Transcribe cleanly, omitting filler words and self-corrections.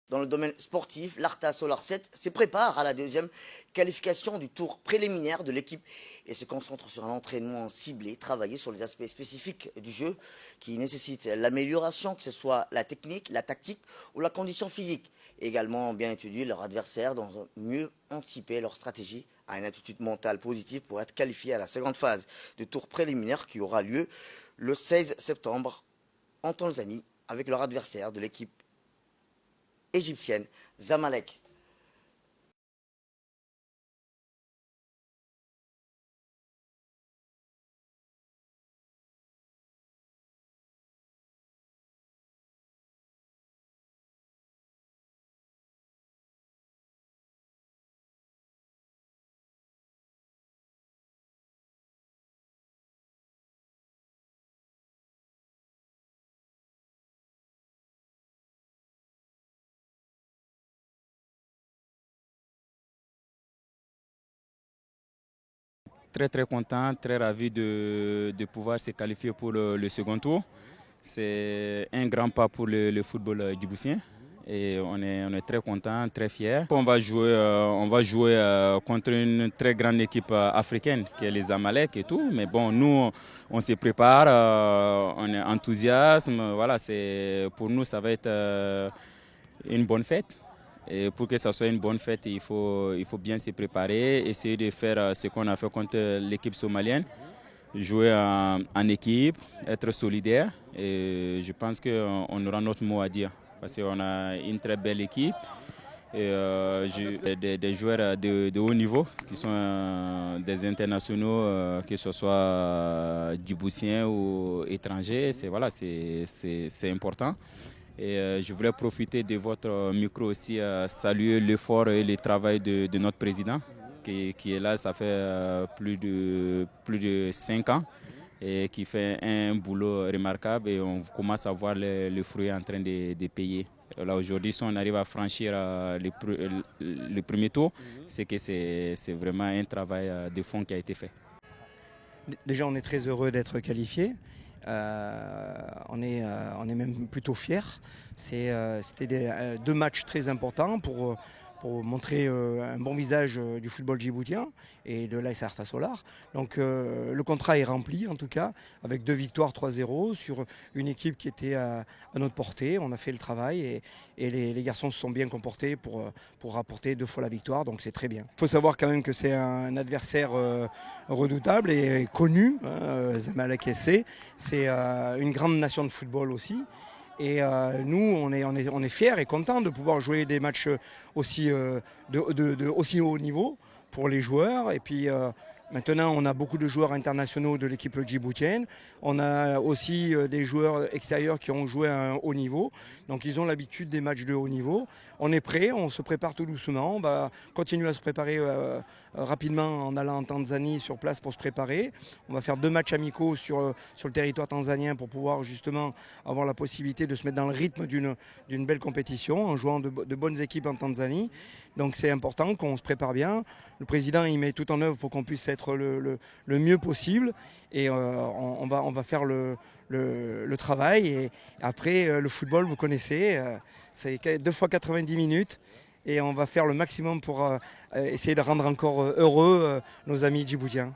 Dans le domaine sportif, l'Arta Solar 7 se prépare à la deuxième qualification du tour préliminaire de l'équipe et se concentre sur un entraînement ciblé, travaillé sur les aspects spécifiques du jeu qui nécessitent l'amélioration, que ce soit la technique, la tactique ou la condition physique. Également bien étudier leur adversaire, dans mieux anticiper leur stratégie à une attitude mentale positive pour être qualifié à la seconde phase du tour préliminaire qui aura lieu le 16 septembre en Tanzanie avec leur adversaire de l'équipe égyptienne, Zamalek. Très très content, très ravi de pouvoir se qualifier pour le second tour. C'est un grand pas pour le football djiboutien et on est très content, très fiers. On va jouer contre une très grande équipe africaine qui est les Zamalek et tout. Mais bon, nous, on se prépare, on est enthousiaste. Voilà, pour nous, ça va être une bonne fête. Et pour que ça soit une bonne fête, il faut bien se préparer, essayer de faire ce qu'on a fait contre l'équipe somalienne, jouer en équipe, être solidaire. Et je pense qu'on aura notre mot à dire parce qu'on a une très belle équipe et j'ai des joueurs de haut niveau qui sont des internationaux, que ce soit djiboutiens ou étrangers. C'est important. Et je voulais profiter de votre micro aussi, saluer l'effort et le travail de notre président qui est là, ça fait plus de 5 ans et qui fait un boulot remarquable et on commence à voir le fruit en train de payer. Là aujourd'hui, si on arrive à franchir le premier tour, c'est que c'est vraiment un travail de fond qui a été fait. Déjà, on est très heureux d'être qualifié. On est même plutôt fiers. C'était 2 matchs très importants pour montrer un bon visage du football djiboutien et de l'AS Arta Solar. Donc le contrat est rempli en tout cas, avec 2 victoires 3-0 sur une équipe qui était à notre portée. On a fait le travail et les garçons se sont bien comportés pour rapporter 2 fois la victoire, donc c'est très bien. Il faut savoir quand même que c'est un adversaire redoutable et connu, Zamalek SC. C'est une grande nation de football aussi. Et nous, on est fiers et contents de pouvoir jouer des matchs aussi, aussi haut niveau pour les joueurs. Et puis maintenant, on a beaucoup de joueurs internationaux de l'équipe djiboutienne. On a aussi des joueurs extérieurs qui ont joué à un haut niveau. Donc ils ont l'habitude des matchs de haut niveau. On est prêt, on se prépare tout doucement. On va continuer à se préparer rapidement en allant en Tanzanie sur place pour se préparer. On va faire 2 matchs amicaux sur le territoire tanzanien pour pouvoir justement avoir la possibilité de se mettre dans le rythme d'une belle compétition en jouant de bonnes équipes en Tanzanie. Donc c'est important qu'on se prépare bien. Le président il met tout en œuvre pour qu'on puisse être le mieux possible et on va faire le travail. Et après le football, vous connaissez, c'est 2 fois 90 minutes. Et on va faire le maximum pour essayer de rendre encore heureux nos amis djiboutiens.